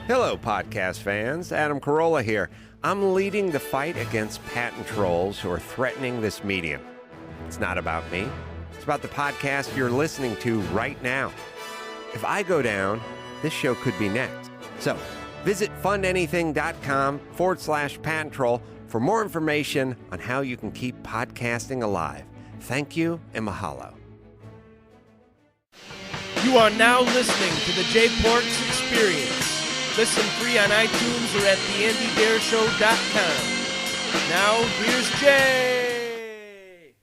Hello, podcast fans. Adam Carolla here. I'm leading the fight against patent trolls who are threatening this medium. It's not about me. It's about the podcast you're listening to right now. If I go down, this show could be next. So visit fundanything.com/patent troll for more information on how you can keep podcasting alive. Thank you and mahalo. You are now listening to the Jay Porks Experience. Listen free on iTunes or at theandydareshow.com. Now, here's Jay!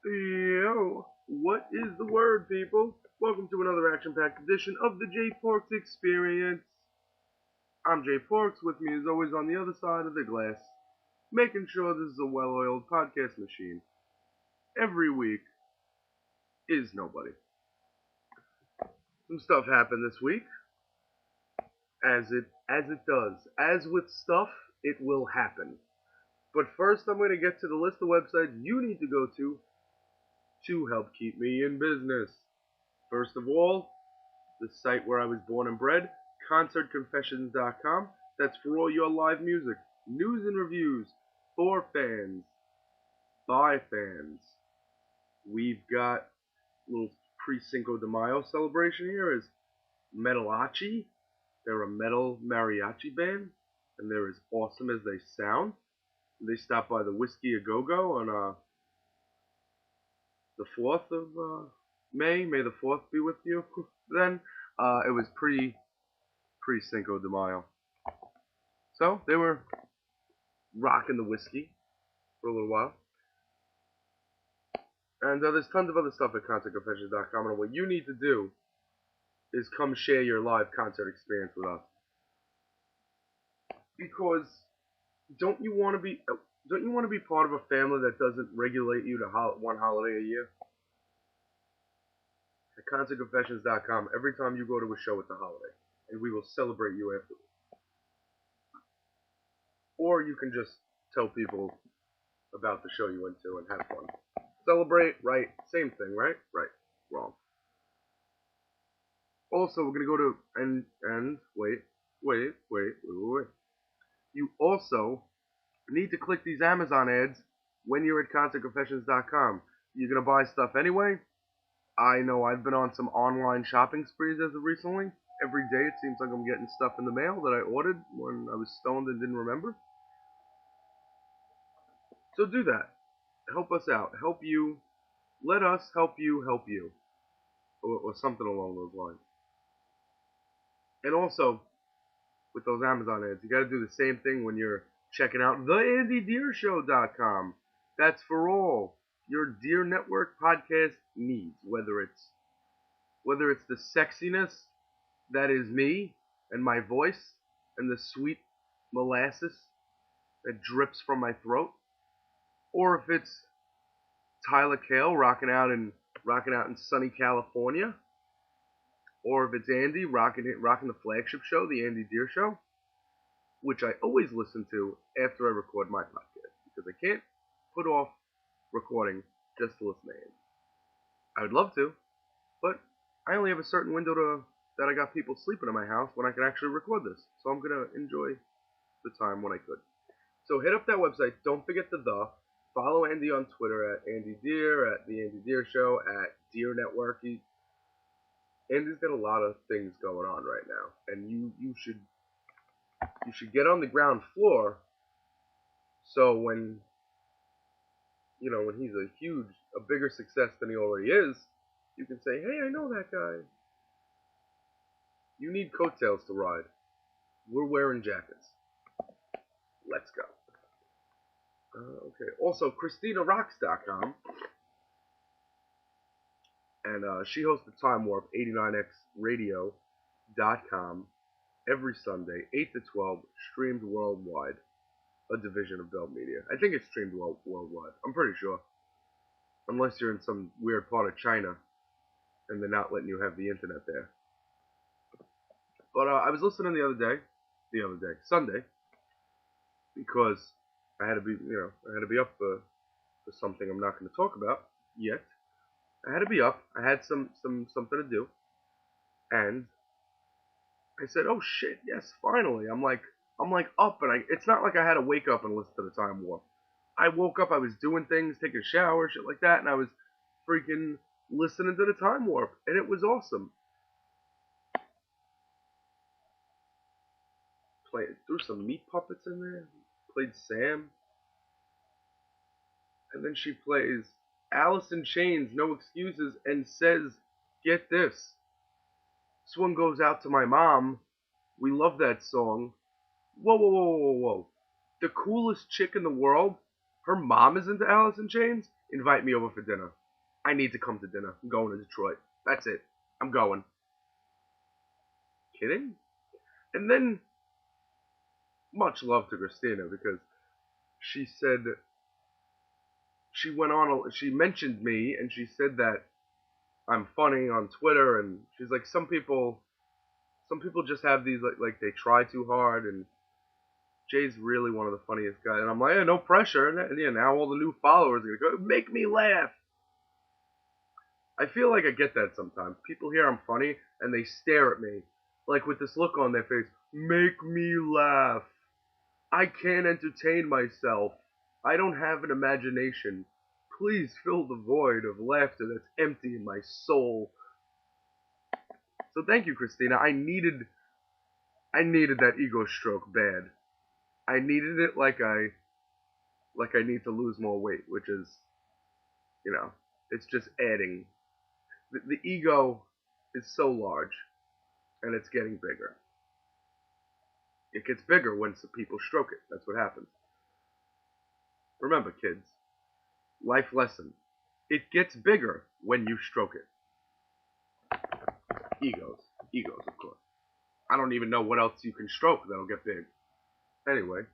Yo, what is the word, people? Welcome to another action-packed edition of the Jay Porks Experience. I'm Jay Porks, with me as always on the other side of the glass, making sure this is a well-oiled podcast machine. Every week is nobody. Some stuff happened this week. As it does. As with stuff, it will happen. But first, I'm going to get to the list of websites you need to go to help keep me in business. First of all, the site where I was born and bred, concertconfessions.com. That's for all your live music, news and reviews, for fans, by fans. We've got a little pre-Cinco de Mayo celebration here as Metalachi. They're a metal mariachi band, and they're as awesome as they sound. They stopped by the Whiskey A Go-Go on the 4th of May. May the 4th be with you. Then it was pre-Cinco de Mayo. So they were rocking the whiskey for a little while. And there's tons of other stuff at concertconfessions.com, and what you need to do is come share your live concert experience with us. Because don't you want to be part of a family that doesn't regulate you to one holiday a year? At concertconfessions.com, every time you go to a show, it's a holiday, and we will celebrate you afterwards. Or you can just tell people about the show you went to and have fun. Celebrate, right? Same thing, right? Right. Wrong. Also, we're going to go to, wait. You also need to click these Amazon ads when you're at concertconfessions.com. You're going to buy stuff anyway. I know I've been on some online shopping sprees as of recently. Every day it seems like I'm getting stuff in the mail that I ordered when I was stoned and didn't remember. So do that. Help us out. Help you. Let us help you help you. Or something along those lines. And also, with those Amazon ads, you got to do the same thing when you're checking out theandydareshow.com. That's for all your Deer Network podcast needs. Whether it's the sexiness that is me and my voice and the sweet molasses that drips from my throat, or if it's Tyler Cale rocking out in sunny California. Or if it's Andy rocking the flagship show, the Andy Deer Show, which I always listen to after I record my podcast, because I can't put off recording just to listen to Andy. I would love to, but I only have a certain window that I got people sleeping in my house when I can actually record this. So I'm going to enjoy the time when I could. So hit up that website. Don't forget follow Andy on Twitter at Andy Deer, at the Andy Deer Show, at Deer Network. Andy's got a lot of things going on right now, and you should get on the ground floor. So when he's a bigger success than he already is, you can say, "Hey, I know that guy." You need coattails to ride. We're wearing jackets. Let's go. Okay. Also, ChristinaRocks.com. And she hosts the Time Warp 89xradio.com every Sunday, 8 to 12, streamed worldwide. A division of Bell Media. I think it's streamed worldwide. I'm pretty sure. Unless you're in some weird part of China and they're not letting you have the internet there. But I was listening Sunday, because I had to be up for something I'm not going to talk about yet. I had to be up. I had something to do, and I said, "Oh shit, yes, finally." I'm like up, and it's not like I had to wake up and listen to the Time Warp. I woke up, I was doing things, taking a shower, shit like that, and I was freaking listening to the Time Warp, and it was awesome. Threw some meat puppets in there, played Sam, and then she plays Alice in Chains, No Excuses, and says, "Get this. This one goes out to my mom. We love that song." Whoa, whoa, whoa, whoa, whoa. The coolest chick in the world, her mom is into Alice in Chains? Invite me over for dinner. I need to come to dinner. I'm going to Detroit. That's it. I'm going. Kidding? And then, much love to Christina, because she said, she went on, she mentioned me, and she said that I'm funny on Twitter, and she's like, some people just have these, like they try too hard, and Jay's really one of the funniest guys. And I'm like, yeah, no pressure. And yeah, now all the new followers are going to go, make me laugh. I feel like I get that sometimes. People hear I'm funny, and they stare at me, like with this look on their face, make me laugh. I can't entertain myself. I don't have an imagination. Please fill the void of laughter that's empty in my soul. So thank you, Christina. I needed that ego stroke bad. I needed it like I need to lose more weight, which is, it's just adding. The ego is so large, and it's getting bigger. It gets bigger when some people stroke it. That's what happens. Remember, kids, life lesson. It gets bigger when you stroke it. Egos, of course. I don't even know what else you can stroke that'll get big. Anyway,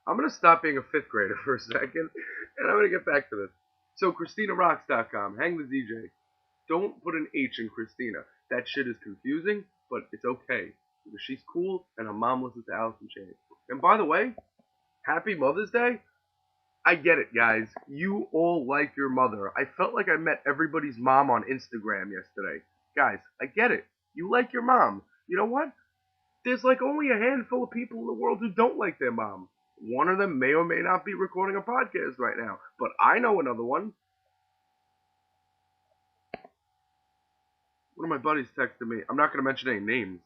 I'm going to stop being a fifth grader for a second, and I'm going to get back to this. So, ChristinaRocks.com, hang the DJ. Don't put an H in Christina. That shit is confusing, but it's okay. Because she's cool, and her mom listens to Alice in Chains. And by the way, happy Mother's Day. I get it, guys. You all like your mother. I felt like I met everybody's mom on Instagram yesterday. Guys, I get it. You like your mom. You know what? There's like only a handful of people in the world who don't like their mom. One of them may or may not be recording a podcast right now, but I know another one. One of my buddies texted me. I'm not going to mention any names.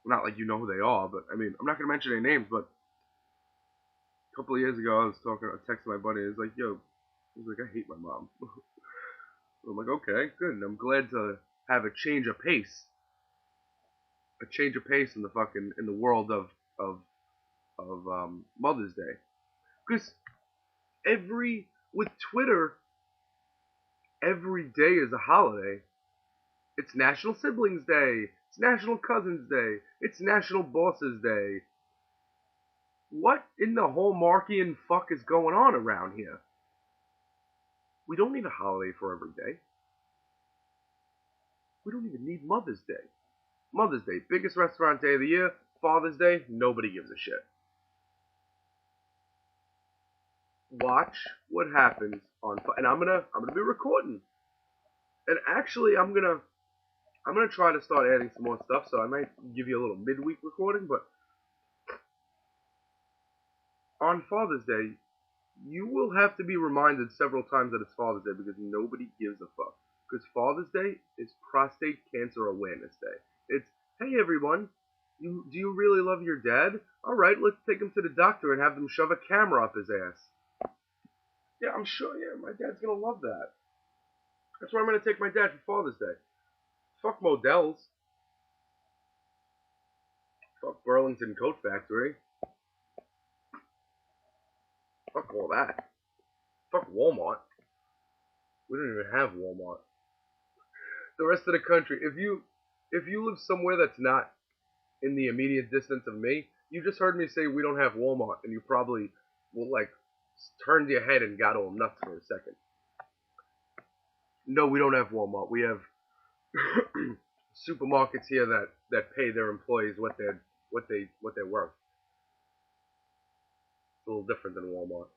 Not like you know who they are, but I mean, I'm not going to mention any names, but a couple of years ago, I texting my buddy, he's like, yo, he's like, I hate my mom. I'm like, okay, good, and I'm glad to have a change of pace. A change of pace in the world of Mother's Day. Because with Twitter, every day is a holiday. It's National Siblings Day. It's National Cousins Day. It's National Bosses Day. What in the Hallmarkian fuck is going on around here? We don't need a holiday for every day. We don't even need Mother's Day. Mother's Day, biggest restaurant day of the year. Father's Day, nobody gives a shit. Watch what happens and I'm gonna be recording. And actually, I'm gonna try to start adding some more stuff. So I might give you a little midweek recording, but on Father's Day, you will have to be reminded several times that it's Father's Day because nobody gives a fuck. Because Father's Day is Prostate Cancer Awareness Day. It's, hey everyone, do you really love your dad? Alright, let's take him to the doctor and have them shove a camera up his ass. Yeah, I'm sure, yeah, my dad's gonna love that. That's where I'm gonna take my dad for Father's Day. Fuck Modell's. Fuck Burlington Coat Factory. Fuck all that. Fuck Walmart. We don't even have Walmart. The rest of the country, if you live somewhere that's not in the immediate distance of me, you just heard me say we don't have Walmart, and you probably will turned your head and got all nuts for a second. No, we don't have Walmart. We have supermarkets here that pay their employees what they're worth. It's a little different than Walmart.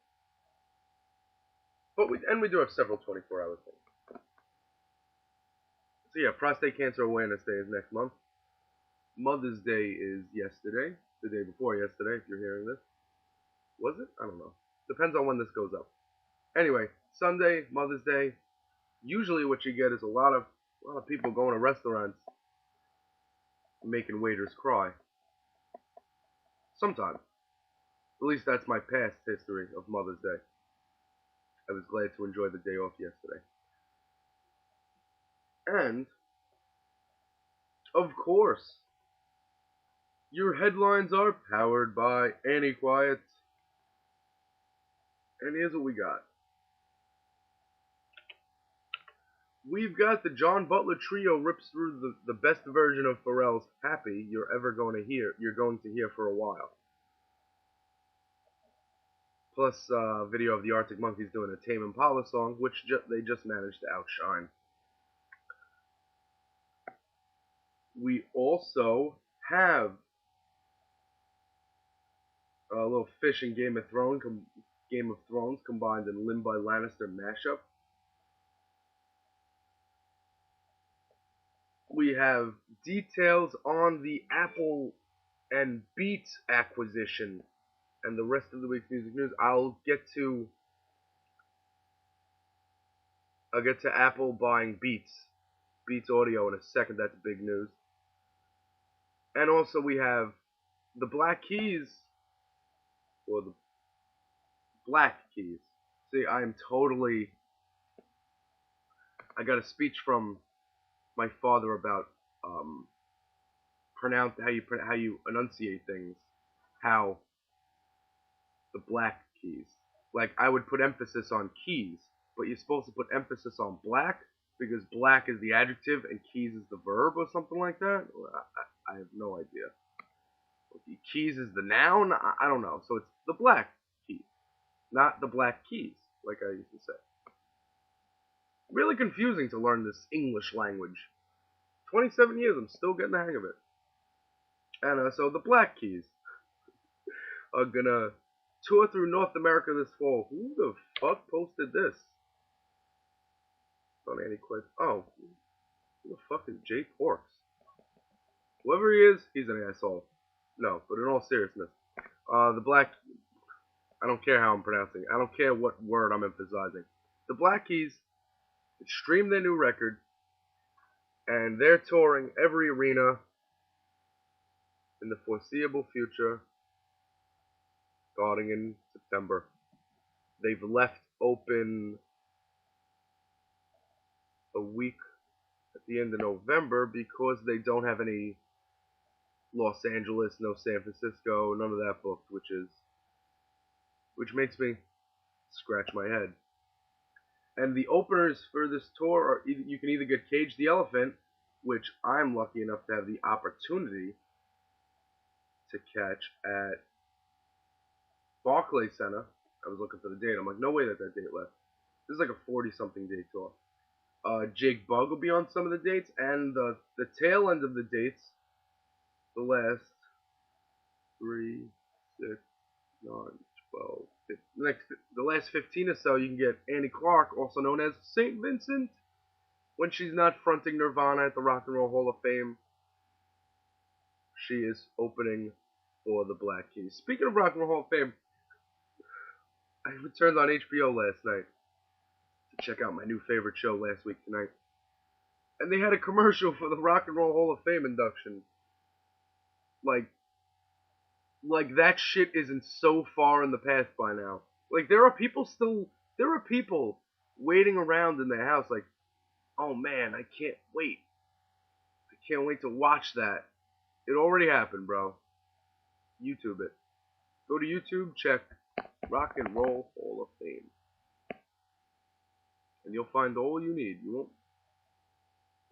But we do have several 24-hour things. So yeah, Prostate Cancer Awareness Day is next month. Mother's Day is yesterday, the day before yesterday, if you're hearing this. Was it? I don't know. Depends on when this goes up. Anyway, Sunday, Mother's Day. Usually, what you get is a lot of people going to restaurants, making waiters cry. Sometimes. At least that's my past history of Mother's Day. I was glad to enjoy the day off yesterday. And, of course, your headlines are powered by Annie Quiet. And here's what we got. We've got the John Butler Trio rips through the best version of Pharrell's Happy you're going to hear for a while. Plus video of the Arctic Monkeys doing a Tame Impala song, which they just managed to outshine. We also have a little fish and Game of Thrones combined in Limb by Lannister mashup. We have details on the Apple and Beats acquisition and the rest of the week's music news. I'll get to Apple buying Beats Audio in a second. That's big news. And also we have the Black Keys, or the Black Keys. See, I got a speech from my father about how you enunciate things, how the Black Keys. Like, I would put emphasis on keys, but you're supposed to put emphasis on black because black is the adjective and keys is the verb or something like that. I have no idea. Keys is the noun. I don't know. So it's the Black Keys, not the Black Keys, like I used to say. Really confusing to learn this English language. 27 years, I'm still getting the hang of it. And so the Black Keys are gonna tour through North America this fall. Who the fuck posted this? On any quiz. Oh, who the fuck is Jay Porks? Whoever he is, he's an asshole. No, but in all seriousness, the Black. I don't care how I'm pronouncing it. I don't care what word I'm emphasizing. The Black Keys streamed their new record, and they're touring every arena in the foreseeable future, starting in September. They've left open a week at the end of November because they don't have any Los Angeles, no San Francisco, none of that booked, which makes me scratch my head. And the openers for this tour are you can either get Cage the Elephant, which I'm lucky enough to have the opportunity to catch at Barclays Center. I was looking for the date. I'm like, no way that date left. This is like a 40-something day tour. Jake Bugg will be on some of the dates, and the tail end of the dates, the last 3, 6, 9, 12, 15, the last 15 or so, you can get Annie Clark, also known as St. Vincent, when she's not fronting Nirvana at the Rock and Roll Hall of Fame. She is opening for the Black Keys. Speaking of Rock and Roll Hall of Fame, I returned on HBO last night to check out my new favorite show last week tonight. And they had a commercial for the Rock and Roll Hall of Fame induction. Like that shit isn't so far in the past by now. Like, there are people waiting around in their house like, oh man, I can't wait. I can't wait to watch that. It already happened, bro. YouTube it. Go to YouTube, check Rock and Roll Hall of Fame. And you'll find all you need. I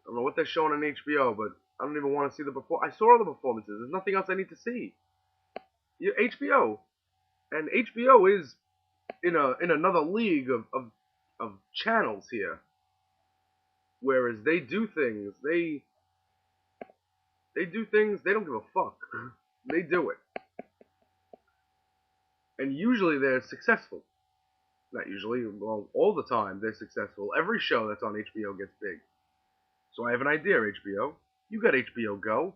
don't know what they're showing on HBO, but I don't even want to see the I saw all the performances. There's nothing else I need to see. HBO. And HBO is in another league of channels here. Whereas they do things, they don't give a fuck. They do it. And usually they're successful. Not usually, well, all the time they're successful. Every show that's on HBO gets big. So I have an idea, HBO. You got HBO Go.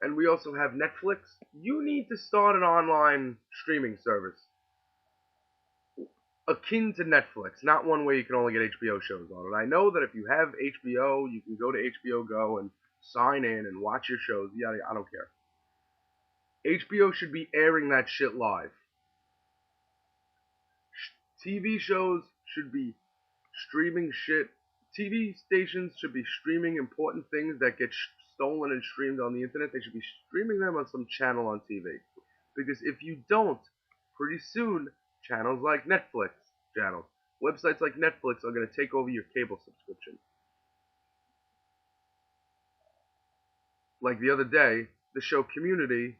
and we also have Netflix, you need to start an online streaming service akin to Netflix, not one where you can only get HBO shows on it. I know that if you have HBO, you can go to HBO Go and sign in and watch your shows. Yeah, I don't care. HBO should be airing that shit live. TV shows should be streaming shit. TV stations should be streaming important things that get stolen and streamed on the internet. They should be streaming them on some channel on TV. Because if you don't, pretty soon, channels like Netflix, websites like Netflix are going to take over your cable subscription. Like the other day, the show Community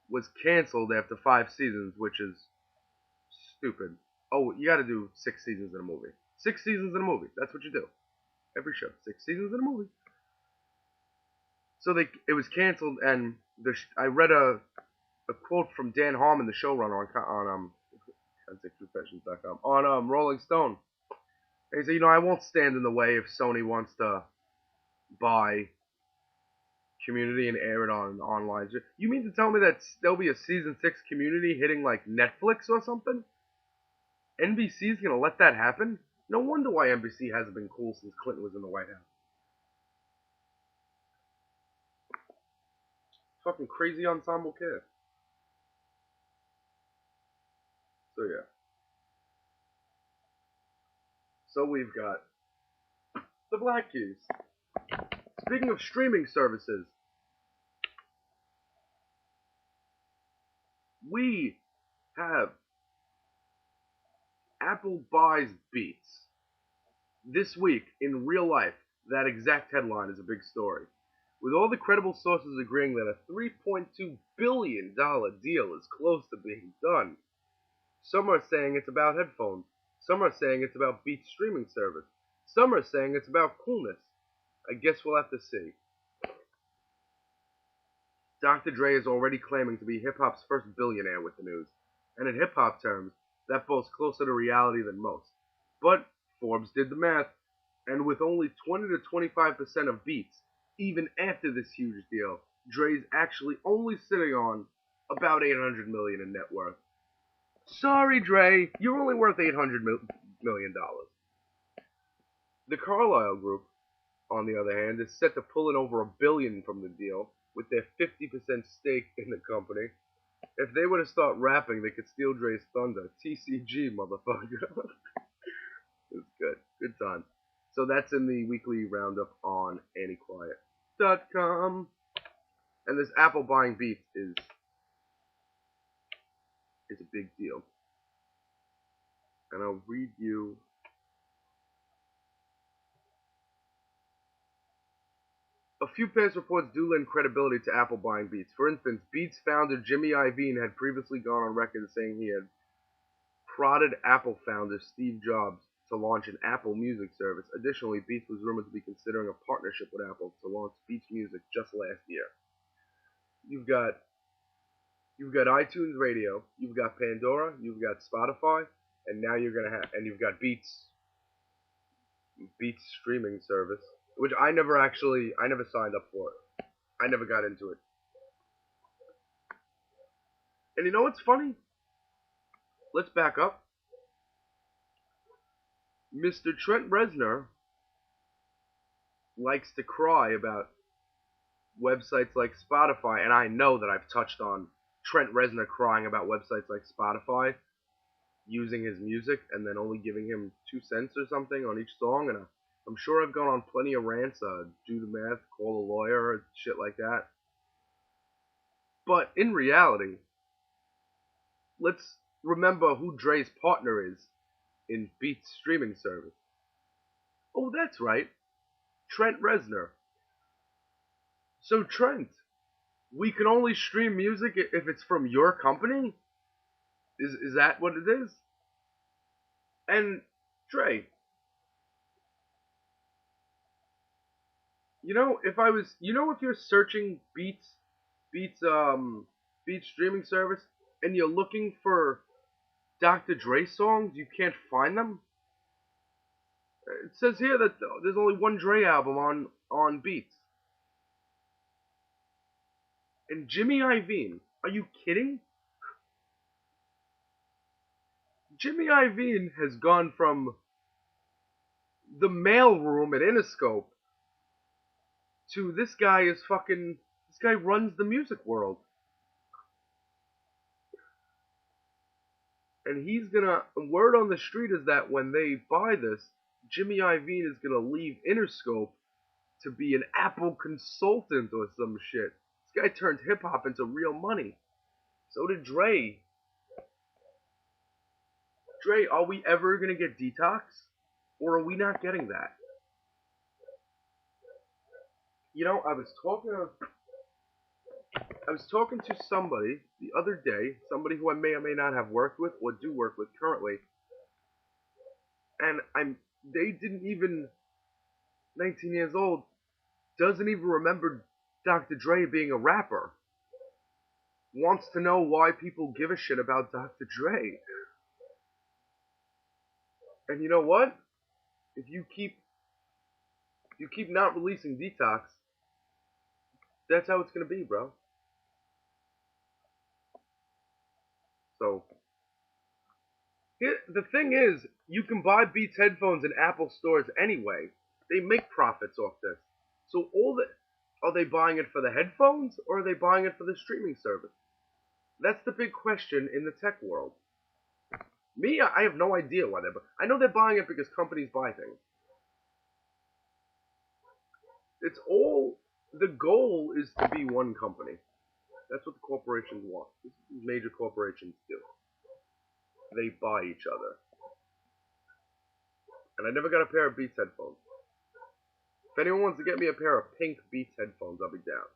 was canceled after 5 seasons, which is stupid. Oh, you gotta do 6 seasons in a movie. 6 seasons in a movie. That's what you do. Every show. 6 seasons in a movie. So it was canceled, and I read a quote from Dan Harmon, the showrunner on on Rolling Stone. And he said, I won't stand in the way if Sony wants to buy Community and air it on online. You mean to tell me that there'll be a season 6 Community hitting like Netflix or something? NBC's gonna let that happen? No wonder why NBC hasn't been cool since Clinton was in the White House. Fucking crazy ensemble cast. So yeah. So we've got the Black Keys. Speaking of streaming services, we have Apple buys Beats. This week, in real life, that exact headline is a big story. With all the credible sources agreeing that a $3.2 billion deal is close to being done. Some are saying it's about headphones. Some are saying it's about Beats streaming service. Some are saying it's about coolness. I guess we'll have to see. Dr. Dre is already claiming to be hip-hop's first billionaire with the news. And in hip-hop terms, that falls closer to reality than most. But Forbes did the math, and with only 20 to 25% of Beats, even after this huge deal, Dre's actually only sitting on about $800 million in net worth. Sorry, Dre, you're only worth $800 million. The Carlyle Group, on the other hand, is set to pull in over $1 billion from the deal with their 50% stake in the company. If they were to start rapping, they could steal Dre's thunder. TCG, motherfucker. It's good. Good time. So that's in the weekly roundup on AnnieQuiet.com. And this Apple buying Beats is a big deal. And I'll read you a few past reports do lend credibility to Apple buying Beats. For instance, Beats founder Jimmy Iovine had previously gone on record saying he had prodded Apple founder Steve Jobs to launch an Apple Music service. Additionally, Beats was rumored to be considering a partnership with Apple to launch Beats Music just last year. You've got iTunes Radio, you've got Pandora, you've got Spotify, and now you've got Beats streaming service, which I never signed up for it. I never got into it. And you know what's funny? Let's back up. Mr. Trent Reznor likes to cry about websites like Spotify, and I know that I've touched on Trent Reznor crying about websites like Spotify using his music and then only giving him 2 cents or something on each song, and I'm sure I've gone on plenty of rants, do the math, call a lawyer, shit like that. But in reality, let's remember who Dre's partner is in Beats streaming service. Oh, that's right. Trent Reznor. So Trent, we can only stream music if it's from your company? Is that what it is? And Dre, if you're searching Beats streaming service and you're looking for Dr. Dre songs, you can't find them? It says here that there's only one Dre album on Beats. And Jimmy Iovine, are you kidding? Jimmy Iovine has gone from the mailroom at Interscope to this guy runs the music world. And word on the street is that when they buy this, Jimmy Iovine is gonna leave Interscope to be an Apple consultant or some shit. This guy turned hip hop into real money. So did Dre. Dre, are we ever gonna get Detox? Or are we not getting that? You know, I was talking to somebody the other day, somebody who I may or may not have worked with or do work with currently, and they didn't even, 19 years old, doesn't even remember Dr. Dre being a rapper. Wants to know why people give a shit about Dr. Dre. And you know what? If you keep not releasing Detox, that's how it's gonna be, bro. So, the thing is, you can buy Beats headphones in Apple stores anyway. They make profits off this. So are they buying it for the headphones, or are they buying it for the streaming service? That's the big question in the tech world. Me, I have no idea why I know they're buying it because companies buy things. The goal is to be one company. That's what the corporations want. This is what major corporations do. They buy each other. And I never got a pair of Beats headphones. If anyone wants to get me a pair of pink Beats headphones, I'll be down.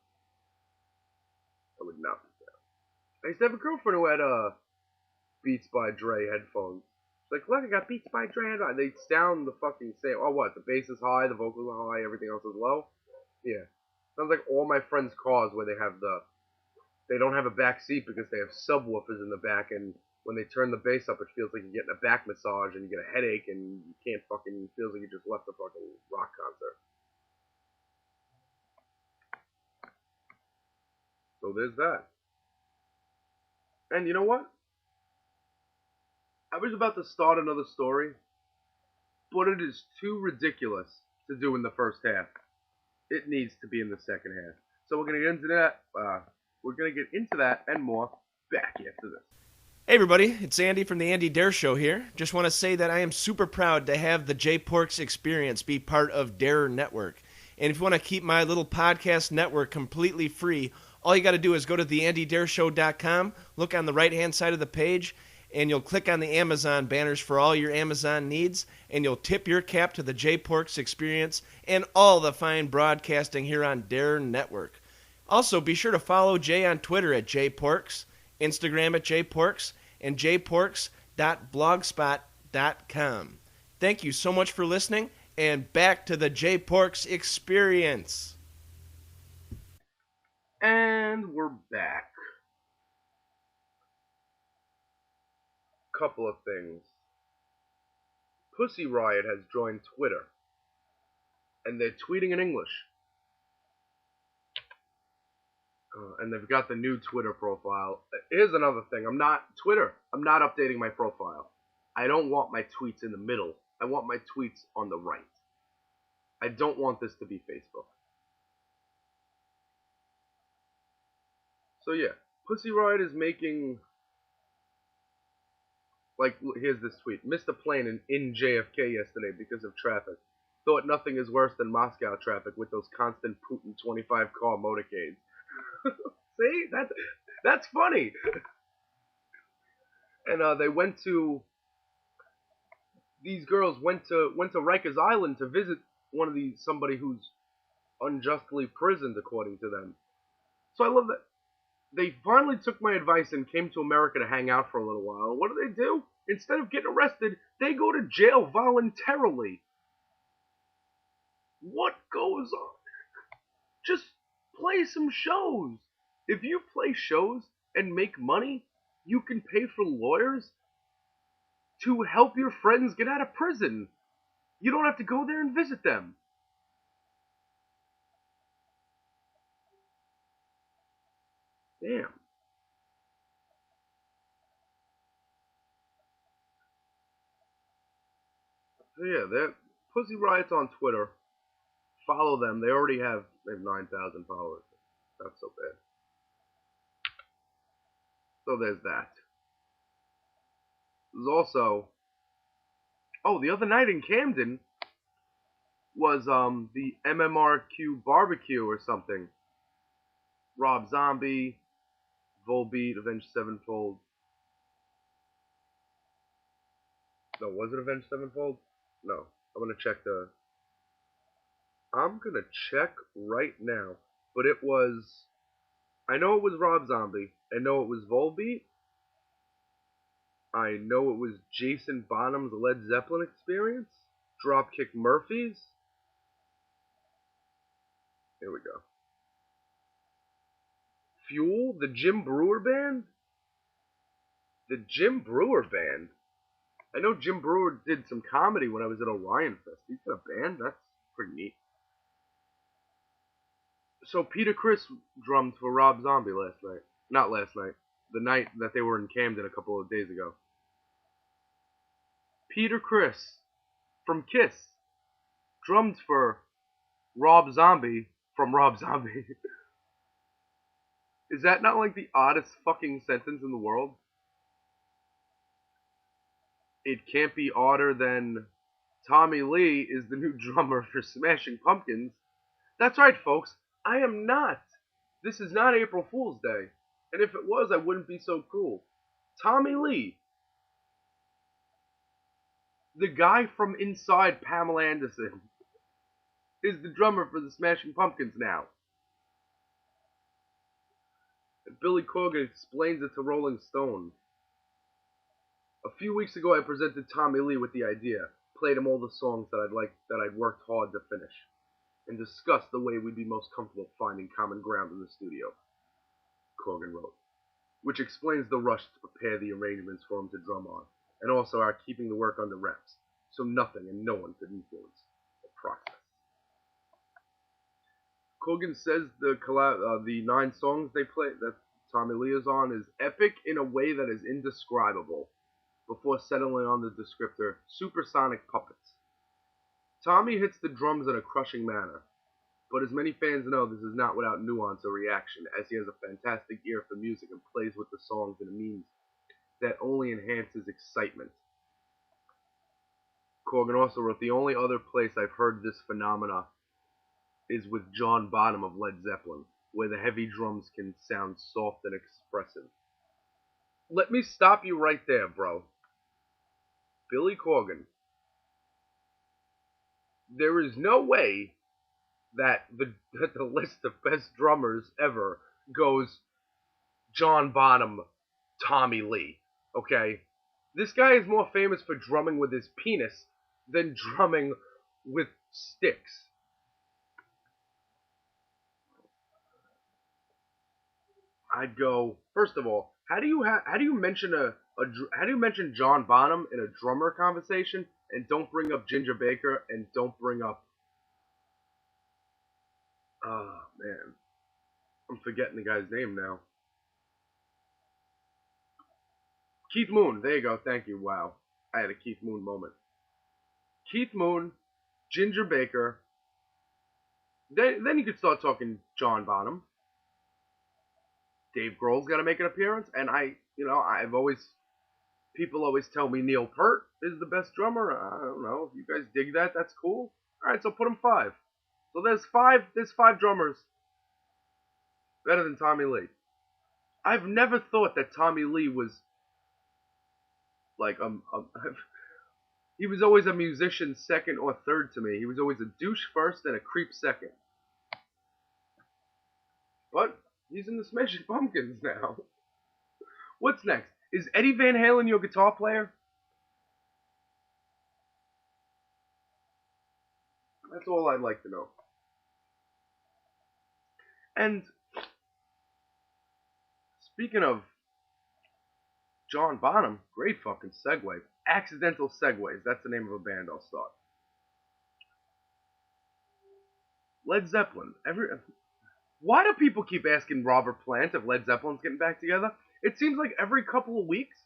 I would not be down. I used to have a girlfriend who had Beats by Dre headphones. She's like, look, I got Beats by Dre headphones. They sound the fucking same. Oh, what? The bass is high, the vocals are high, everything else is low? Yeah. Sounds like all my friends' cars where they don't have a back seat because they have subwoofers in the back, and when they turn the bass up, it feels like you're getting a back massage and you get a headache and you can't fucking, it feels like you just left a fucking rock concert. So there's that. And you know what? I was about to start another story, but it is too ridiculous to do in the first half. It needs to be in the second half. So we're gonna get into that. And more back after this. Hey everybody, it's Andy from the Andy Dare Show here. Just want to say that I am super proud to have the J Porks Experience be part of Dare Network. And if you want to keep my little podcast network completely free, all you got to do is go to theandydareshow.com, look on the right-hand side of the page, and you'll click on the Amazon banners for all your Amazon needs, and you'll tip your cap to the J Porks Experience and all the fine broadcasting here on Dare Network. Also, be sure to follow Jay on Twitter at JPorks, Instagram at JPorks, and jporks.blogspot.com. Thank you so much for listening, and back to the J Porks Experience. And we're back. Couple of things. Pussy Riot has joined Twitter, and they're tweeting in English. And they've got the new Twitter profile. Here's another thing. I'm not updating my profile. I don't want my tweets in the middle. I want my tweets on the right. I don't want this to be Facebook. So yeah, Pussy Riot is making, like, here's this tweet. Missed a plane in JFK yesterday because of traffic. Thought nothing is worse than Moscow traffic with those constant Putin 25 car motorcades. See, that's funny. And these girls went to Rikers Island to visit somebody who's unjustly prisoned, according to them. So I love that they finally took my advice and came to America to hang out for a little while. What do? Instead of getting arrested, they go to jail voluntarily. What goes on? Just play some shows. If you play shows and make money, you can pay for lawyers to help your friends get out of prison. You don't have to go there and visit them. Damn. So yeah, they're Pussy Riot's on Twitter. Follow them. They have 9,000 followers. Not so bad. So there's that. There's also, the other night in Camden was the MMRQ barbecue or something. Rob Zombie, Volbeat, Avenged Sevenfold. No, was it Avenged Sevenfold? No. I'm gonna check right now. But it was, I know it was Rob Zombie. I know it was Volbeat. I know it was Jason Bonham's Led Zeppelin Experience. Dropkick Murphys. Here we go. Fuel, the Jim Brewer Band? The Jim Brewer Band? I know Jim Brewer did some comedy when I was at Orion Fest. He's got a band? That's pretty neat. So Peter Criss drummed for Rob Zombie last night. Not last night. The night that they were in Camden a couple of days ago. Peter Criss from Kiss drummed for Rob Zombie from Rob Zombie. Is that not like the oddest fucking sentence in the world? It can't be odder than Tommy Lee is the new drummer for Smashing Pumpkins. That's right, folks. I am not. This is not April Fool's Day. And if it was, I wouldn't be so cruel. Tommy Lee, the guy from Inside Pamela Anderson, is the drummer for the Smashing Pumpkins now. And Billy Corgan explains it to Rolling Stone. A few weeks ago, I presented Tommy Lee with the idea, played him all the songs that I'd worked hard to finish, and discussed the way we'd be most comfortable finding common ground in the studio, Corgan wrote, which explains the rush to prepare the arrangements for him to drum on, and also our keeping the work under wraps, so nothing and no one could influence the process. Corgan says the 9 songs they play that Tommy Lee is on is epic in a way that is indescribable, before settling on the descriptor supersonic puppets. Tommy hits the drums in a crushing manner, but as many fans know, this is not without nuance or reaction, as he has a fantastic ear for music and plays with the songs in a means that only enhances excitement. Corgan also wrote, the only other place I've heard this phenomena is with John Bonham of Led Zeppelin, where the heavy drums can sound soft and expressive. Let me stop you right there, bro. Billy Corgan. There is no way that the list of best drummers ever goes John Bonham, Tommy Lee. Okay? This guy is more famous for drumming with his penis than drumming with sticks. I'd go, first of all, how do you mention John Bonham in a drummer conversation and don't bring up Ginger Baker and don't bring up man, I'm forgetting the guy's name now. Keith Moon, there you go, thank you, wow. I had a Keith Moon moment. Keith Moon, Ginger Baker, then you could start talking John Bonham. Dave Grohl's got to make an appearance, and people always tell me Neil Peart is the best drummer. I don't know, if you guys dig that, that's cool. Alright, so put him 5. So there's 5 drummers better than Tommy Lee. I've never thought that Tommy Lee was like he was always a musician second or third to me. He was always a douche first and a creep second. But he's in the Smashing Pumpkins now. What's next? Is Eddie Van Halen your guitar player? That's all I'd like to know. And speaking of John Bonham, great fucking segue. Accidental Segues, that's the name of a band I'll start. Led Zeppelin. Why do people keep asking Robert Plant if Led Zeppelin's getting back together? It seems like every couple of weeks,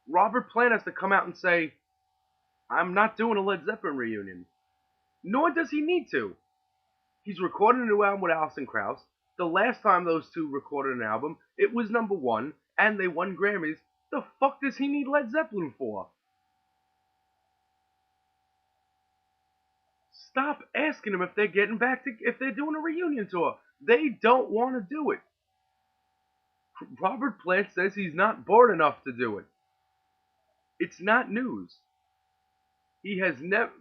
Robert Plant has to come out and say, I'm not doing a Led Zeppelin reunion. Nor does he need to. He's recording a new album with Alison Krauss. The last time those two recorded an album, it was #1, and they won Grammys. The fuck does he need Led Zeppelin for? Stop asking them if they're getting back to, if they're doing a reunion tour. They don't want to do it. Robert Plant says he's not bored enough to do it. It's not news.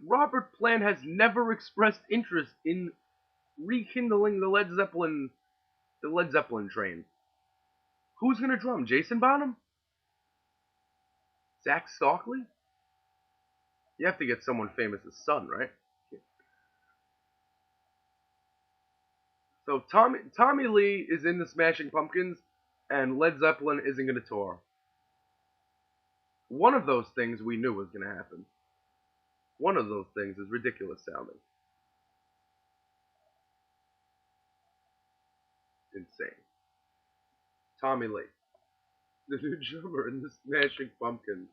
Robert Plant has never expressed interest in rekindling the Led Zeppelin train. Who's gonna drum? Jason Bonham? Zach Stockley? You have to get someone famous as son, right? So Tommy Lee is in the Smashing Pumpkins, and Led Zeppelin isn't gonna tour. One of those things we knew was gonna happen. One of those things is ridiculous sounding. Insane. Tommy Lee, the new drummer in the Smashing Pumpkins.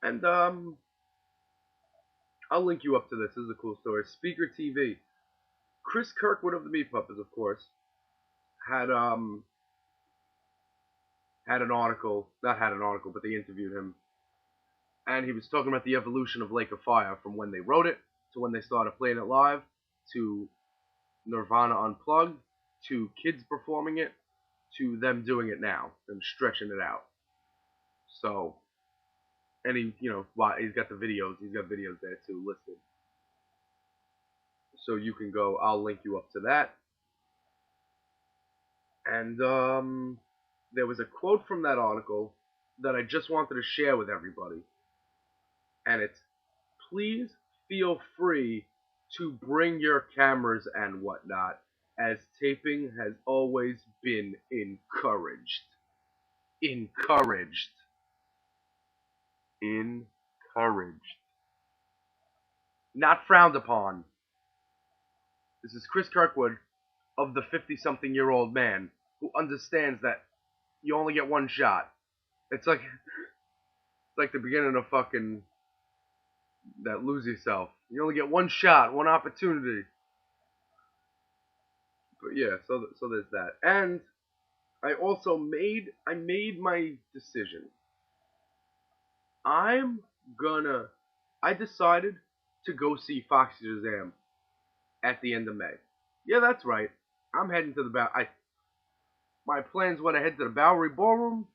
And, I'll link you up to this. This is a cool story. Speaker TV. Chris Kirkwood of the Meat Puppets, of course, had an article, but they interviewed him. And he was talking about the evolution of Lake of Fire from when they wrote it to when they started playing it live to Nirvana Unplugged to kids performing it to them doing it now and stretching it out. So, and he's got the videos. He's got videos there too listed. So you can go. I'll link you up to that. And there was a quote from that article that I just wanted to share with everybody. And it's, please feel free to bring your cameras and whatnot, as taping has always been encouraged. Encouraged. Not frowned upon. This is Chris Kirkwood of the 50-something-year-old man who understands that you only get one shot. It's like the beginning of fucking that Lose Yourself. You only get one shot, one opportunity. But yeah, so there's that. And I also made my decision. I decided to go see Foxy Shazam at the end of May. Yeah, that's right. I'm heading to my plans were to head to the Bowery Ballroom,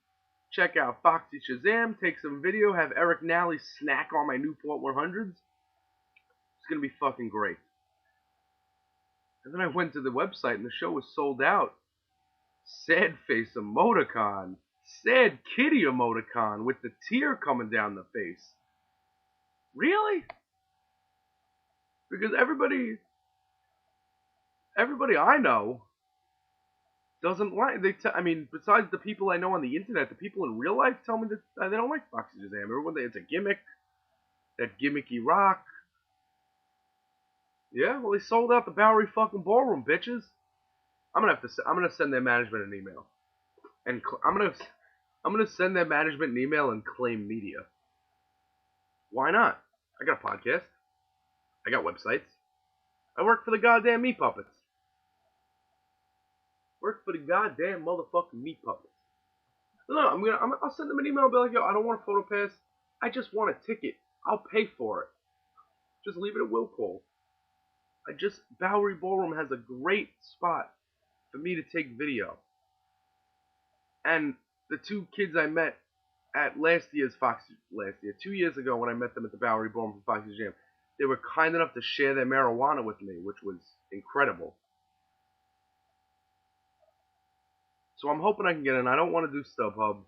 check out Foxy Shazam, take some video, have Eric Nally snack on my Newport 100s. It's gonna be fucking great. And then I went to the website and the show was sold out. Sad face emoticon. Sad kitty emoticon with the tear coming down the face. Really? Because everybody I know doesn't like. Besides the people I know on the internet, the people in real life tell me that they don't like Foxy Shazam. Everyone, it's a gimmick. That gimmicky rock. Yeah, well, they sold out the Bowery fucking Ballroom, bitches. I'm gonna send their management an email, and I'm gonna send their management an email and claim media. Why not? I got a podcast. I got websites. I work for the goddamn Meat Puppets. Work for the goddamn motherfucking Meat Puppets. No, I'll send them an email and be like, yo, I don't want a photo pass. I just want a ticket. I'll pay for it. Just leave it at will call. Bowery Ballroom has a great spot for me to take video. And the two kids I met at 2 years ago when I met them at the Bowery Ballroom for Foxy Jam, they were kind enough to share their marijuana with me, which was incredible. So I'm hoping I can get in. I don't want to do StubHub.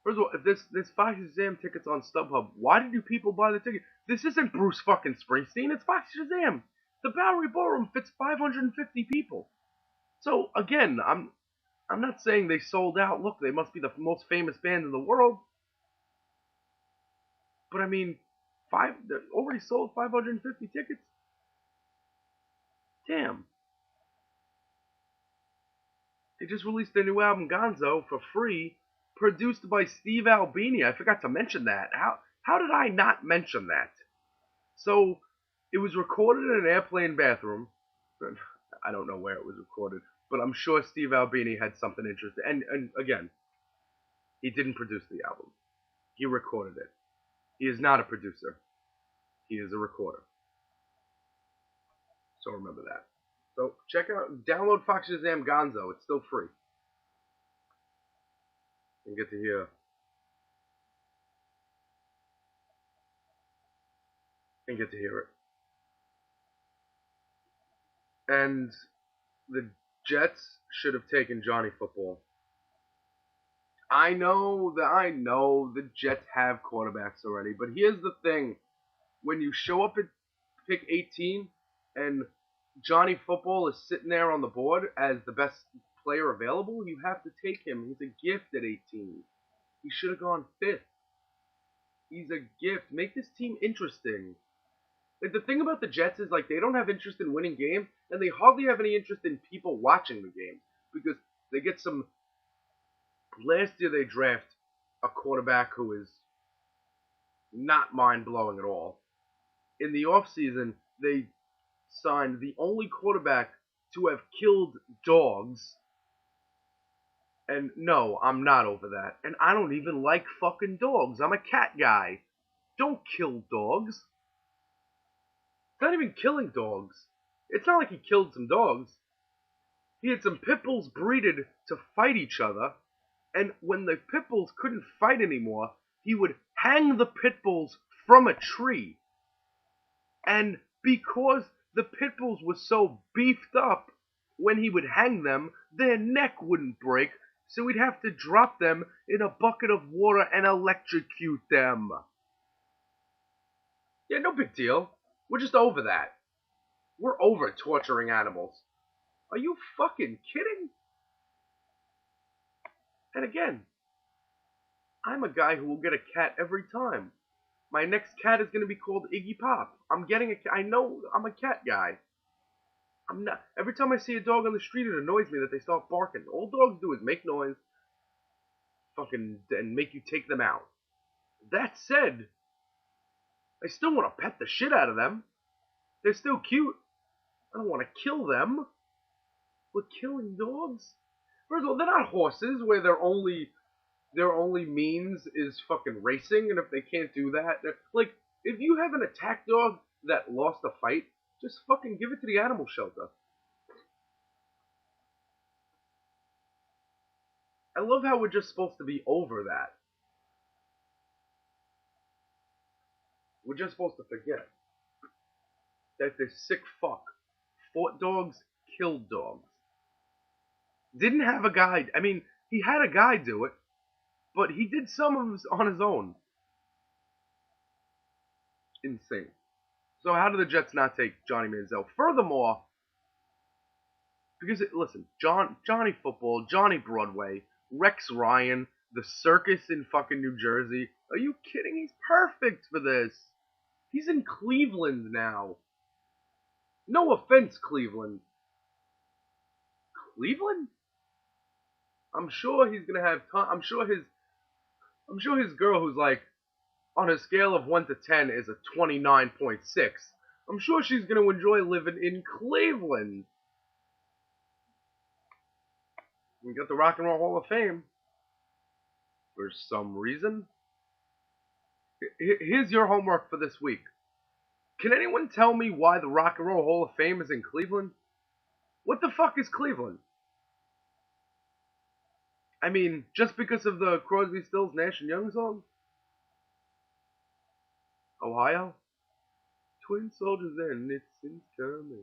First of all, if this Foxy Shazam ticket's on StubHub, why did you people buy the ticket? This isn't Bruce fucking Springsteen, it's Foxy Shazam. The Bowery Ballroom fits 550 people. So again, I'm not saying they sold out. Look, they must be the most famous band in the world. But I mean, they already sold 550 tickets. Damn. They just released their new album Gonzo for free, produced by Steve Albini. I forgot to mention that. How did I not mention that? So, it was recorded in an airplane bathroom. I don't know where it was recorded, but I'm sure Steve Albini had something interesting. And again, he didn't produce the album. He recorded it. He is not a producer. He is a recorder. So remember that. So check out, download Fox Shazam Gonzo. It's still free. And get to hear it. And the Jets should have taken Johnny Football. I know the Jets have quarterbacks already, but here's the thing. When you show up at pick 18 and Johnny Football is sitting there on the board as the best player available, you have to take him. He's a gift at 18. He should have gone 5th. He's a gift. Make this team interesting. Like, the thing about the Jets is, like, they don't have interest in winning games, and they hardly have any interest in people watching the game, because they get some... Last year they draft a quarterback who is not mind-blowing at all. In the offseason, they signed the only quarterback to have killed dogs. And no, I'm not over that. And I don't even like fucking dogs. I'm a cat guy. Don't kill dogs. It's not even killing dogs. It's not like he killed some dogs. He had some pit bulls breeded to fight each other. And when the pit bulls couldn't fight anymore, he would hang the pit bulls from a tree. And because the pit bulls were so beefed up, when he would hang them, their neck wouldn't break, so he'd have to drop them in a bucket of water and electrocute them. Yeah, no big deal. We're just over that. We're over torturing animals. Are you fucking kidding? And again, I'm a guy who will get a cat every time. My next cat is going to be called Iggy Pop. I'm getting a cat. I know I'm a cat guy. I'm not. Every time I see a dog on the street, it annoys me that they start barking. All dogs do is make noise, and make you take them out. That said, I still want to pet the shit out of them. They're still cute. I don't want to kill them. We're killing dogs? First of all, they're not horses where their only means is fucking racing, and if they can't do that, like, if you have an attack dog that lost a fight, just fucking give it to the animal shelter. I love how we're just supposed to be over that. We're just supposed to forget that this sick fuck fought dogs, killed dogs. Didn't have a guide. I mean, he had a guy do it, but he did some of it on his own. Insane. So how do the Jets not take Johnny Manziel? Furthermore, because, listen, Johnny Football, Johnny Broadway, Rex Ryan, the circus in fucking New Jersey. Are you kidding? He's perfect for this. He's in Cleveland now. No offense, Cleveland. Cleveland? I'm sure he's gonna have I'm sure his girl, who's like on a scale of 1 to 10 is a 29.6. I'm sure she's gonna enjoy living in Cleveland. We got the Rock and Roll Hall of Fame for some reason. Here's your homework for this week. Can anyone tell me why the Rock and Roll Hall of Fame is in Cleveland? What the fuck is Cleveland? I mean, just because of the Crosby, Stills, Nash and Young song? Ohio? Twin soldiers and it's coming.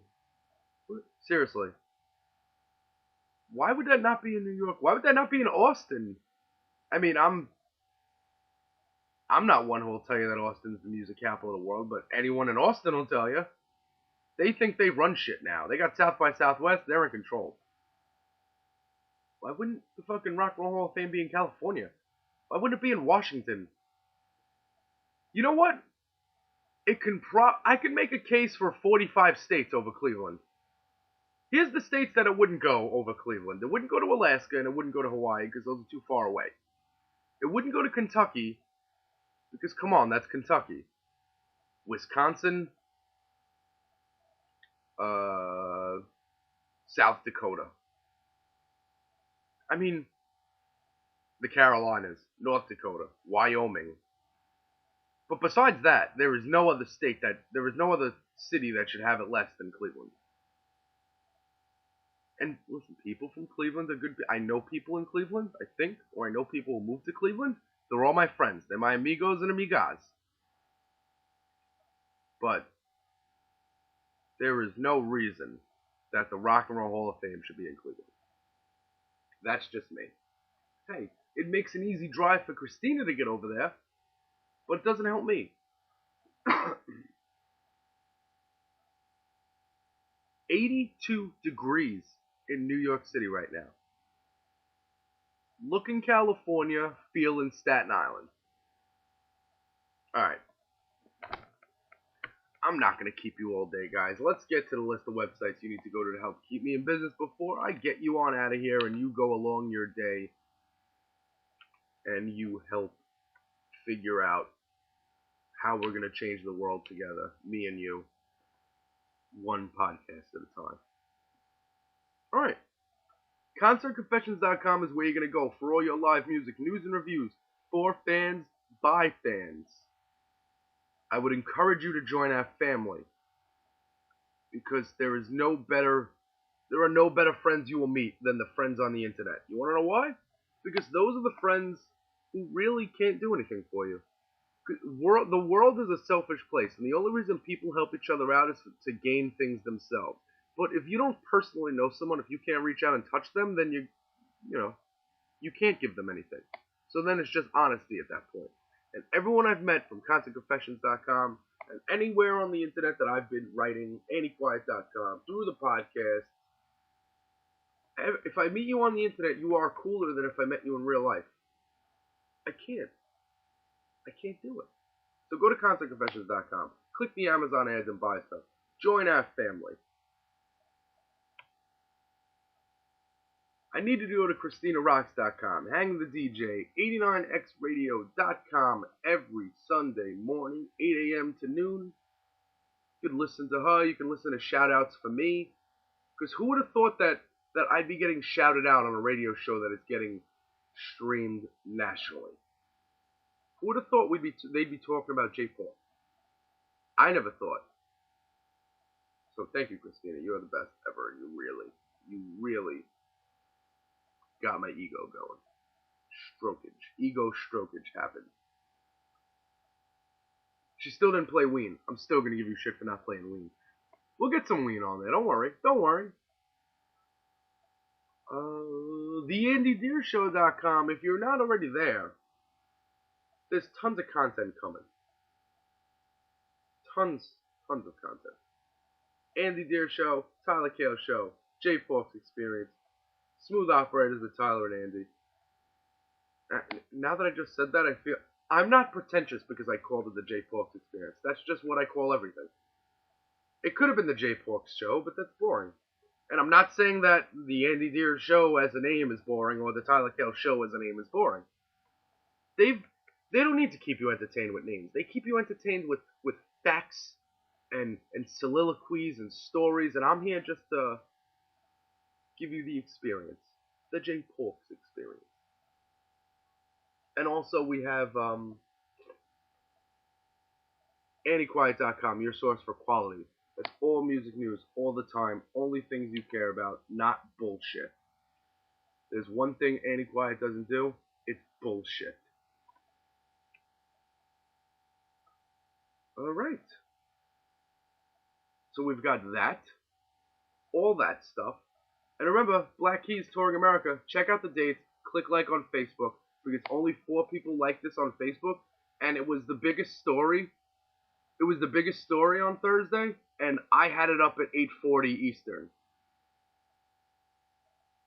Seriously. Why would that not be in New York? Why would that not be in Austin? I mean, I'm not one who will tell you that Austin's the music capital of the world, but anyone in Austin will tell you. They think they run shit now. They got South by Southwest, they're in control. Why wouldn't the fucking Rock and Roll Hall of Fame be in California? Why wouldn't it be in Washington? You know what? I can make a case for 45 states over Cleveland. Here's the states that it wouldn't go over Cleveland. It wouldn't go to Alaska, and it wouldn't go to Hawaii, because those are too far away. It wouldn't go to Kentucky, because, come on, that's Kentucky. Wisconsin, South Dakota. I mean, the Carolinas, North Dakota, Wyoming. But besides that, there is no other city that should have it less than Cleveland. And listen, people from Cleveland are good. I know people in Cleveland, I think, or I know people who moved to Cleveland. They're all my friends. They're my amigos and amigas. But there is no reason that the Rock and Roll Hall of Fame should be in Cleveland. That's just me. Hey, it makes an easy drive for Christina to get over there, but it doesn't help me. 82 degrees in New York City right now. Look in California, feel in Staten Island. Alright. I'm not going to keep you all day, guys. Let's get to the list of websites you need to go to help keep me in business before I get you on out of here and you go along your day and you help figure out how we're going to change the world together, me and you, one podcast at a time. Alright. ConcertConfessions.com is where you're going to go for all your live music, news, and reviews for fans, by fans. I would encourage you to join our family because there are no better friends you will meet than the friends on the internet. You want to know why? Because those are the friends who really can't do anything for you. The world is a selfish place, and the only reason people help each other out is to gain things themselves. But if you don't personally know someone, if you can't reach out and touch them, then you can't give them anything. So then it's just honesty at that point. And everyone I've met from ConcertConfessions.com and anywhere on the internet that I've been writing, AnnieQuiet.com, through the podcast, if I meet you on the internet, you are cooler than if I met you in real life. I can't do it. So go to ConcertConfessions.com, click the Amazon ads and buy stuff. Join our family. I need to go to ChristinaRocks.com, Hang the DJ, 89xradio.com every Sunday morning, 8 a.m. to noon. You can listen to her, you can listen to shout-outs for me. Because who would have thought that I'd be getting shouted out on a radio show that is getting streamed nationally? Who would have thought they'd be talking about J. Paul? I never thought. So thank you, Christina. You're the best ever. You really got my ego going. Ego strokage happened. She still didn't play Ween. I'm still gonna give you shit for not playing Ween. We'll get some Ween on there. Don't worry. TheAndyDeerShow.com. If you're not already there, there's tons of content coming. Tons of content. Andy Deer Show, Tyler Kale Show, Jay Fox Experience, Smooth Operators with Tyler and Andy. Now that I just said that, I feel I'm not pretentious because I called it the Jay Fox Experience. That's just what I call everything. It could have been the Jay Fox Show, but that's boring. And I'm not saying that the Andy Deer Show as a name is boring or the Tyler Kale Show as a name is boring. They don't need to keep you entertained with names. They keep you entertained with facts and soliloquies and stories, and I'm here just to give you the experience. The J. Porks experience. And also we have AnnieQuiet.com, your source for quality. It's all music news, all the time, only things you care about, not bullshit. There's one thing Annie Quiet doesn't do, it's bullshit. Alright. So we've got that, all that stuff. And remember, Black Keys Touring America, check out the dates, click like on Facebook, because only 4 people like this on Facebook, and it was the biggest story. It was the biggest story on Thursday, and I had it up at 8:40 Eastern.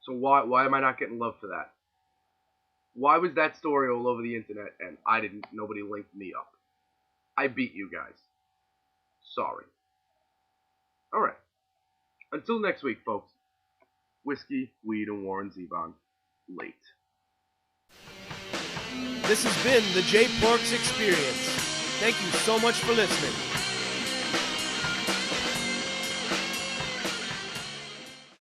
So why am I not getting love for that? Why was that story all over the internet and nobody linked me up? I beat you guys. Sorry. Alright. Until next week, folks. whiskey, weed, and Warren Zevon. Late. This has been the J Porks Experience. Thank you so much for listening.